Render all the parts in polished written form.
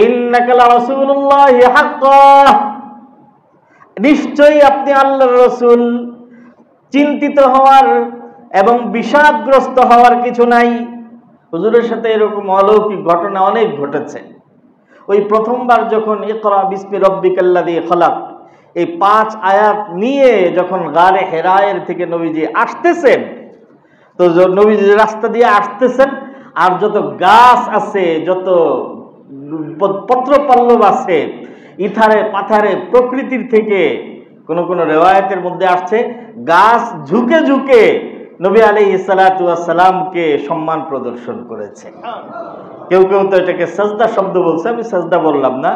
ইন্নাকা লারাসূলুল্লাহি হাক্কাহ, নিশ্চয়ই আপনি আল্লাহর রাসূল। চিন্তিত হওয়ার এবং বিষাদগ্রস্ত হওয়ার কিছু নাই। হুজুরের সাথে এরকম অলৌকিক ঘটনা অনেক ঘটেছে। ওই প্রথমবার যখন ইকরা বিসমি রাব্বিকাল্লাযী খলাক এই 5 আয়াত নিয়ে যখন গারে হেরায়ের থেকে নবীজি আসতেছেন, তো নবীজি রাস্তা দিয়ে আসতেছেন, আর যত গাছ আছে, যত পত্রপল্লব আছে, ইথারে পাথারে প্রকৃতির থেকে কোন কোন রেওয়ায়াতের মধ্যে আসছে গাছ ঝুঁকে ঝুঁকে নবী আলাইহিস সালাতু ওয়াস সালামকে সম্মান প্রদর্শন করেছে। কেউ কেউ তো এটাকে সাজদা শব্দ বলছে, আমি সাজদা বললাম না।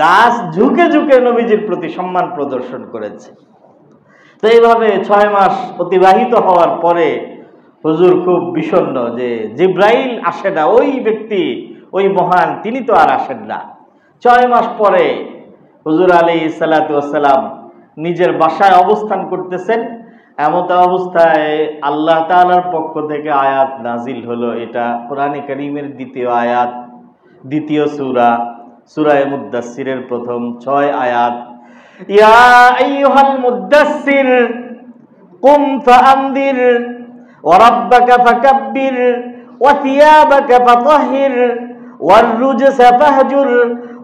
গাছ ঝুঁকে ঝুঁকে নবীজির প্রতি সম্মান প্রদর্শন করেছে। তো এইভাবে 6 মাস অতিবাহিত হওয়ার পরে হুজুর খুব বিষণ্ণ যে জিব্রাইল আসে না, ওই ব্যক্তি, ওই মহান, তিনি তো আর আসেন না। 6 মাস পরে হুজুর আলাইহিস সালাতু ওয়াস সালাম নিজের বাসায় অবস্থান করতেছেন। এমত অবস্থায় আল্লাহ তাআলার পক্ষ থেকে আয়াত নাজিল হলো। এটা কোরআনে কারীমের দ্বিতীয় আয়াত, দ্বিতীয় সূরা, সূরা মুদ্দাসসিরের প্রথম 6 আয়াত। ইয়া আইয়ুহাল মুদ্দাসসির কুম ফাআনদির ওয়া রাব্বাকা ফাকাব্বির ওয়া থিয়াবাকা ফাতাহহির ওয়ার রুজসা ফাহজুর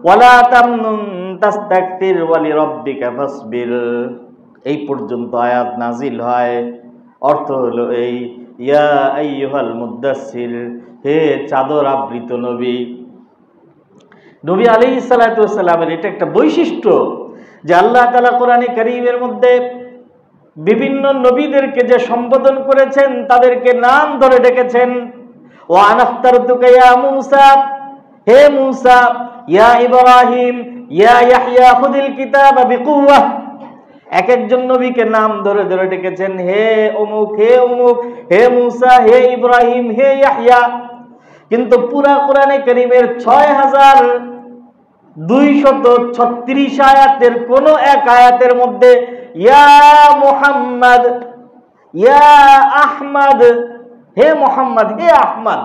ওয়া লা তামনুন তাস্তাকতির ওয়া লিরাব্বিকা ফাসবির। এই পর্যন্ত আয়াত নাজিল হয়। অর্থ হলো এই, ইয়া আইয়ুহাল মুদ্দাসসির, হে চাদর আবৃত নবী। নবী আলাইহিস সালাতু ওয়াস সালামের এটা একটা বৈশিষ্ট্য যে আল্লাহ তাআলা কোরআনে কারীমের মধ্যে বিভিন্ন নবীদেরকে যে সম্বোধন করেছেন তাদেরকে নাম ধরে ডেকেছেন। ওয়া আনাখতারতুকা ইয়া মূসা, হে মূসা, ইয়া ইব্রাহিম, ইয়া ইয়াহইয়া খুযিল কিতাবা বিকুওয়াহ। এক একজন নবীকে নাম ধরে ধরে ডেকেছেন, হে অমুক, হে অমুক, হে মূসা, হে ইব্রাহিম, হে ইয়াহইয়া। কিন্তু পুরা কোরআনে কারীমের ৬,২৩৬ আয়াতের কোন এক আয়াতের মধ্যে ইয়া মুহাম্মদ, ইয়া আহমদ, হে মুহাম্মদ, হে আহমদ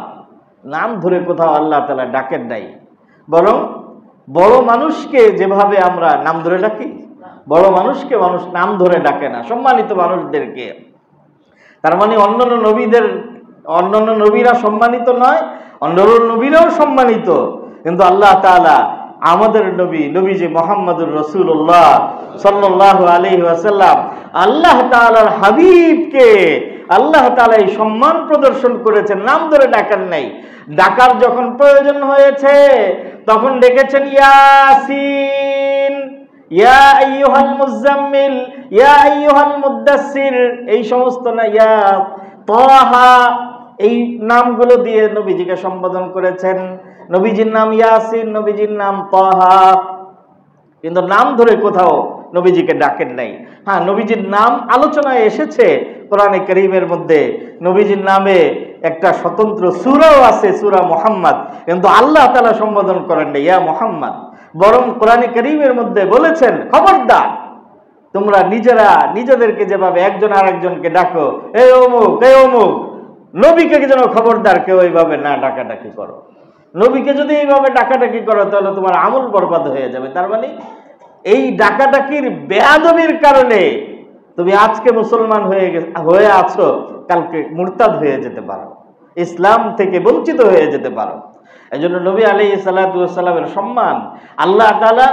নাম ধরে কোথাও আল্লাহ তাআলা ডাকেন নাই। বরং বড় মানুষকে যেভাবে আমরা নাম ধরে ডাকি, বড় মানুষকে মানুষ নাম ধরে ডাকে না, সম্মানিত মানুষদেরকে। তার মানে অন্যান্য নবীরা সম্মানিত নয়, অন্যান্য নবীরাও সম্মানিত, কিন্তু আল্লাহ তাআলা আমাদের নবীজি মুহাম্মদুর রাসূলুল্লাহ সাল্লাল্লাহু আলাইহি ওয়াসাল্লাম আল্লাহ তাআলার হাবিবকে আল্লাহ তাআলা এই সম্মান প্রদর্শন করেছেন, নাম ধরে ডাকেন নাই। ডাকার যখন প্রয়োজন হয়েছে তখন ডেকেছেন ইয়াসিন, ইয়া আইয়ুহাল মুজাম্মিল, ইয়া আইয়ুহাল মুদ্দাসসির, এই সমস্ত না, ইয়া তাহা, এই নামগুলো দিয়ে নবীজিকে সম্বোধন করেছেন। নবীজির নাম ইয়াসিন, নবীজির নাম তাহা, কিন্তু নাম ধরে কোথাও নবীজিকে ডাকেন নাই। হ্যাঁ, নবীজির নাম আলোচনায় এসেছে কোরআনে কারীমের মধ্যে। নবীজির নামে একটা স্বতন্ত্র সূরাও আছে, সূরা মুহাম্মদ, কিন্তু আল্লাহ তাআলা সম্বোধন করেন নাই ইয়া মুহাম্মদ। বরং কোরআনে কারীমের মধ্যে বলেছেন, খবরদার তোমরা নিজেদেরকে যেভাবে একজন আরেকজনকে ডাকো, এই অমুক, এই অমুক, নবীকে যেন খবরদার কেউ এইভাবে না ডাকাডাকি করো। নবীকে যদি এইভাবে ডাকাডাকি করো তাহলে তোমার আমল বরবাদ হয়ে যাবে। তার মানে এই ডাকাডাকির বেয়াদবির কারণে তুমি আজকে মুসলমান হয়ে আছো, কালকে মুরতাদ হয়ে যেতে পারো, ইসলাম থেকে বঞ্চিত হয়ে যেতে পারো। এই জন্য নবী আলাইহিস সালাতু ওয়াস সালামের সম্মান আল্লাহ তাআলা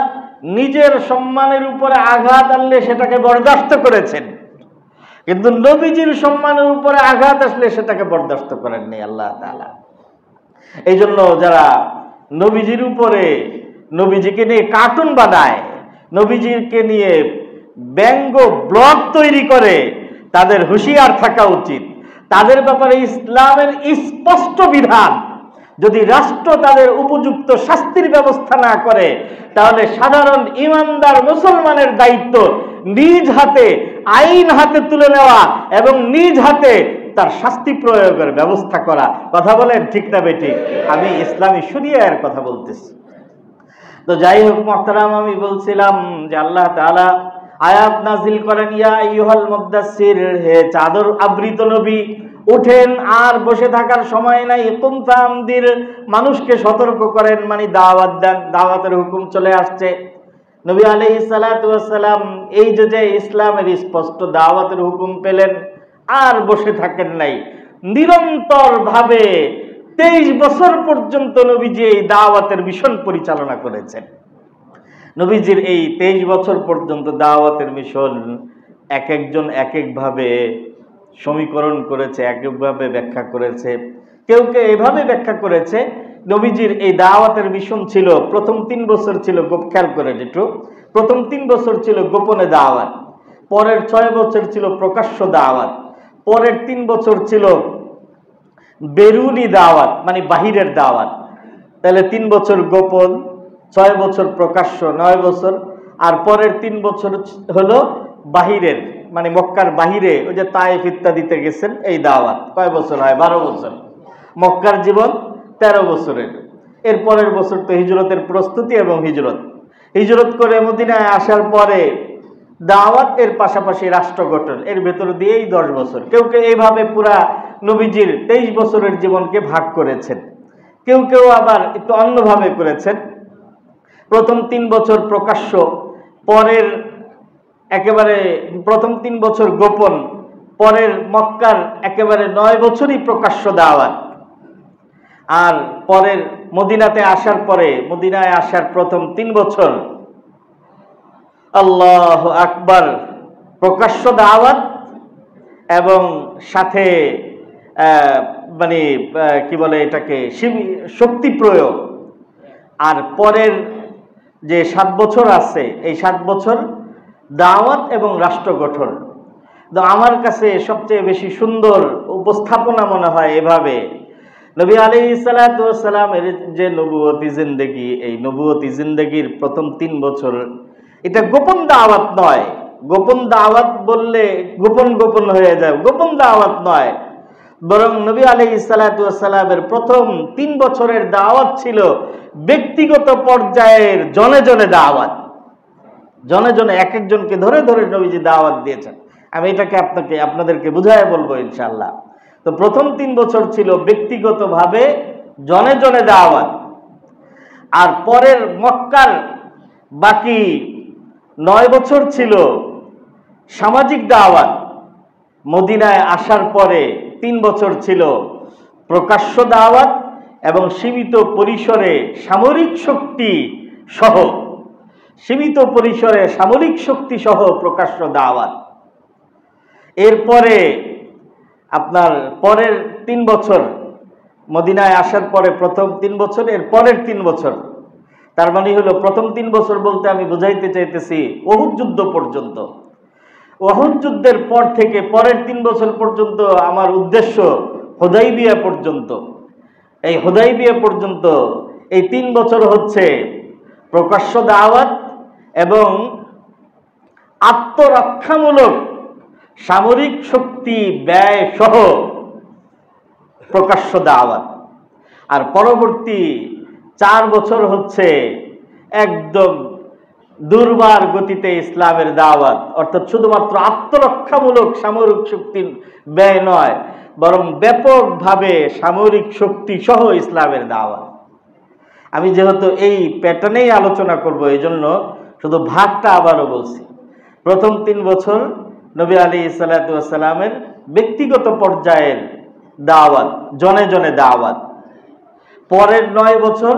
নিজের সম্মানের উপরে আঘাত আনলে সেটাকে বরদাস্ত করেছেন, কিন্তু নবীজির সম্মানের উপরে আঘাত আসলে সেটাকে বরদাস্ত করেননি আল্লাহ তাআলা। এই জন্য যারা নবীজির উপরে, নবীজিকে নিয়ে কার্টুন বানায়, নবীজিকে নিয়ে ব্যঙ্গ ব্লগ তৈরি করে, তাদের হুঁশিয়ার থাকা উচিত। তাদের ব্যাপারে ইসলামের স্পষ্ট বিধান, যদি রাষ্ট্র তাদের উপযুক্ত শাস্তির ব্যবস্থা না করে তাহলে সাধারণ ইমানদার মুসলমানের দায়িত্ব নিজ হাতে আইন হাতে তুলে নেওয়া এবং নিজ হাতে তার শাস্তি প্রয়োগের ব্যবস্থা করা। কথা বলেন ঠিক না বেঠিক? আমি ইসলামী শরিয়ার কথা বলতেছি। তো যাই হোক মুহতারাম, আমি বলছিলাম যে আল্লাহ তাআলা আয়াত নাজিল করেন, ইয়া আইয়ুহাল মুদ্দাসসির, হে চাদর আবৃত নবী, উঠেন, আর বসে থাকার সময় নাই। কুম ফাআনদির, মানুষকে সতর্ক করেন, মানে দাওয়াত দেন, দাওয়াতের হুকুম চলে আসছে। নবী আলাইহিস সালাতু ওয়াস সালাম এই যে ইসলামের স্পষ্ট দাওয়াতের হুকুম পেলেন, আর বসে থাকেন নাই, নিরন্তর ভাবে 23 বছর পর্যন্ত নবীজি এই দাওয়াতের মিশন পরিচালনা করেছেন। নবীজির এই 23 বছর পর্যন্ত দাওয়াতের মিশন এক একজন এক একভাবে সমীকরণ করেছে, এক একভাবে ব্যাখ্যা করেছে। কেউ কেউ এভাবে ব্যাখ্যা করেছে, নবীজির এই দাওয়াতের মিশন ছিল প্রথম 3 বছর ছিল, খেয়াল করেন একটু, প্রথম 3 বছর ছিল গোপনে দাওয়াত, পরের 6 বছর ছিল প্রকাশ্য দাওয়াত, পরের 3 বছর ছিল বেরুনি দাওয়াত, মানে বাহিরের দাওয়াত। তাহলে 3 বছর গোপন, 6 বছর প্রকাশ্য, 9 বছর। আর পরের 3 বছর হলো বাহিরের, মানে মক্কার বাহিরে, ওই যে তায়েফ ইত্যাদিতে গেছেন, এই দাওয়াত। কয় বছর হয়? 12 বছর। মক্কার জীবন 13 বছরের। এর পরের বছর তো হিজরতের প্রস্তুতি এবং হিজরত করে মদিনায় আসার পরে দাওয়াত, এর পাশাপাশি রাষ্ট্র গঠন, এর ভেতর দিয়েই 10 বছর। কেউ কেউ এইভাবে পুরা নবীজির 23 বছরের জীবনকে ভাগ করেছেন। কেউ কেউ আবার একটু অন্যভাবে করেছেন, প্রথম 3 বছর প্রকাশ্য, পরের একেবারে প্রথম 3 বছর গোপন, পরের মক্কার একেবারে 9 বছরই প্রকাশ্য দাওয়াত। আর পরের মদিনাতে আসার পরে, মদিনায় আসার প্রথম 3 বছর আল্লাহু আকবার, প্রকাশ্য দাওয়াত এবং সাথে মানে কি বলে এটাকে, শক্তি প্রয়োগ। আর পরের যে 7 বছর আছে, এই 7 বছর দাওয়াত এবং রাষ্ট্র গঠন। তো আমার কাছে সবচেয়ে বেশি সুন্দর উপস্থাপনা মনে হয় এভাবে, নবী আলাইহিস সালাতু ওয়াস সালামের যে নবুয়তি জিন্দেগি, এই নবুয়তি জিন্দেগির প্রথম 3 বছর এটা গোপন দাওয়াত নয়। গোপন দাওয়াত বললে গোপন গোপন হয়ে যায়, গোপন দাওয়াত নয়, বরং নবী আলাইহিস সালাতু ওয়াস সালামের প্রথম 3 বছরের দাওয়াত ছিল ব্যক্তিগত পর্যায়ের, জনে জনে দাওয়াত, জনে জনে এক একজনকে ধরে ধরে নবীজি দাওয়াত দিয়েছেন। আমি এটাকে আপনাদেরকে বুঝায় বলবো ইনশাআল্লাহ। তো প্রথম 3 বছর ছিল ব্যক্তিগতভাবে জনে জনে দাওয়াত, আর পরের মক্কার বাকি 9 বছর ছিল সামাজিক দাওয়াত। মদিনায় আসার পরে 3 বছর ছিল প্রকাশ্য দাওয়াত এবং সীমিত পরিসরে সামরিক শক্তি সহ, সীমিত পরিসরে সামরিক শক্তি সহ প্রকাশ্য দাওয়াত। এরপরে আপনার পরের 3 বছর, মদিনায় আসার পরে প্রথম 3 বছর, এর পরের 3 বছর, তার মানে হলো প্রথম 3 বছর বলতে আমি বুঝাইতে চাইতেছি উহুদ যুদ্ধ পর্যন্ত। উহুদ যুদ্ধের পর থেকে পরের 3 বছর পর্যন্ত আমার উদ্দেশ্য হুদাইবিয়া পর্যন্ত। এই হুদাইবিয়া পর্যন্ত এই 3 বছর হচ্ছে প্রকাশ্য দাওয়াত এবং আত্মরক্ষামূলক সামরিক শক্তি ব্যয় সহ প্রকাশ্য দাওয়াত। আর পরবর্তী 4 বছর হচ্ছে একদম দুর্বার গতিতে ইসলামের দাওয়াত, অর্থাৎ শুধুমাত্র আত্মরক্ষামূলক সামরিক শক্তির ব্যয় নয়, বরং ব্যাপকভাবে সামরিক শক্তি সহ ইসলামের দাওয়াত। আমি যেহেতু এই প্যাটার্নেই আলোচনা করব, এই জন্য শুধু ভাগটা আবারও বলছি। প্রথম 3 বছর নবী আলাইহিস সালাতু ওয়াস সালামের ব্যক্তিগত পর্যায়ের দাওয়াত, জনে জনে দাওয়াত। পরের 9 বছর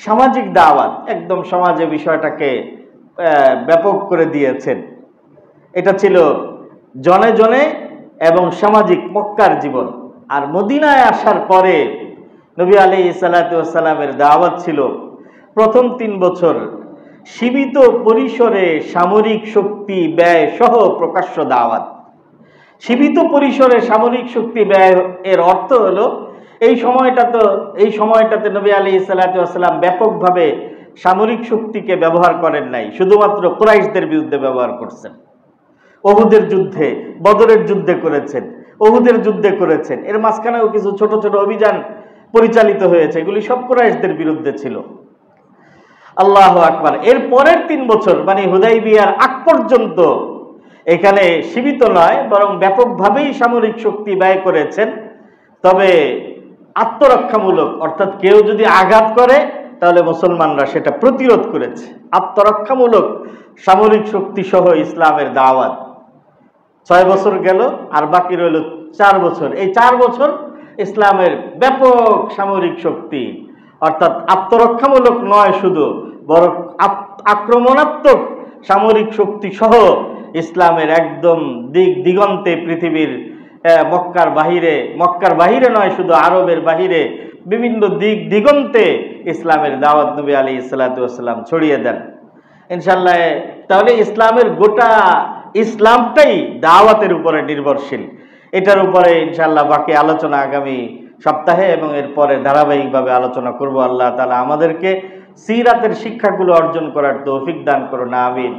সামাজিক দাওয়াত, একদম সমাজে বিষয়টাকে ব্যাপক করে দিয়েছেন। এটা ছিল জনে জনে এবং সামাজিক মক্কার জীবন। আর মদিনায় আসার পরে নবী আলাইহিস সালাতু ওয়াস সালামের দাওয়াত ছিল প্রথম 3 বছর সীমিত পরিসরে সামরিক শক্তি ব্যয় সহ প্রকাশ্য দাওয়াত। সীমিত পরিসরে সামরিক শক্তি ব্যয় এর অর্থ হলো এই সময়টাতে নবী আলাইহিস সালাতু ওয়াস সালাম ব্যাপকভাবে সামরিক শক্তিকে ব্যবহার করেন নাই, শুধুমাত্র কুরাইশদের বিরুদ্ধে ব্যবহার করছেন। উহুদের যুদ্ধে, বদরের যুদ্ধে করেছেন, উহুদের যুদ্ধে করেছেন, এর মাঝখানেও কিছু ছোট ছোট অভিযান পরিচালিত হয়েছে, এগুলি সব কুরাইশদের বিরুদ্ধে ছিল। আল্লাহু আকবার। এর পরের 3 বছর মানে হুদাইবিয়ার আগ পর্যন্ত এখানে সীমিত নয়, বরং ব্যাপকভাবেই সামরিক শক্তি ব্যয় করেছেন। তবে আত্মরক্ষামূলক, অর্থাৎ কেউ যদি আঘাত করে তাহলে মুসলমানরা সেটা প্রতিরোধ করেছে। আত্মরক্ষামূলক সামরিক শক্তি সহ ইসলামের দাওয়াত 6 বছর গেল, আর বাকি রইল 4 বছর। এই 4 বছর ইসলামের ব্যাপক সামরিক শক্তি, অর্থাৎ আত্মরক্ষামূলক নয় শুধু, বরং আক্রমণাত্মক সামরিক শক্তি সহ ইসলামের একদম দিগন্তে, পৃথিবীর মক্কার বাহিরে নয় শুধু, আরবের বাহিরে বিভিন্ন দিগন্তে ইসলামের দাওয়াত নবী আলাইহিস সালাতু ওয়াস সালাম ছড়িয়ে দেন ইনশাআল্লাহ। তাহলে ইসলামের গোটা ইসলামটাই দাওয়াতের উপরে নির্ভরশীল। এটার উপরে ইনশাআল্লাহ বাকি আলোচনা আগামী সপ্তাহে এবং এরপরে ধারাবাহিকভাবে আলোচনা করব। আল্লাহ তাআলা আমাদেরকে সিরাতের শিক্ষাগুলো অর্জন করার তৌফিক দান করুন, আমিন।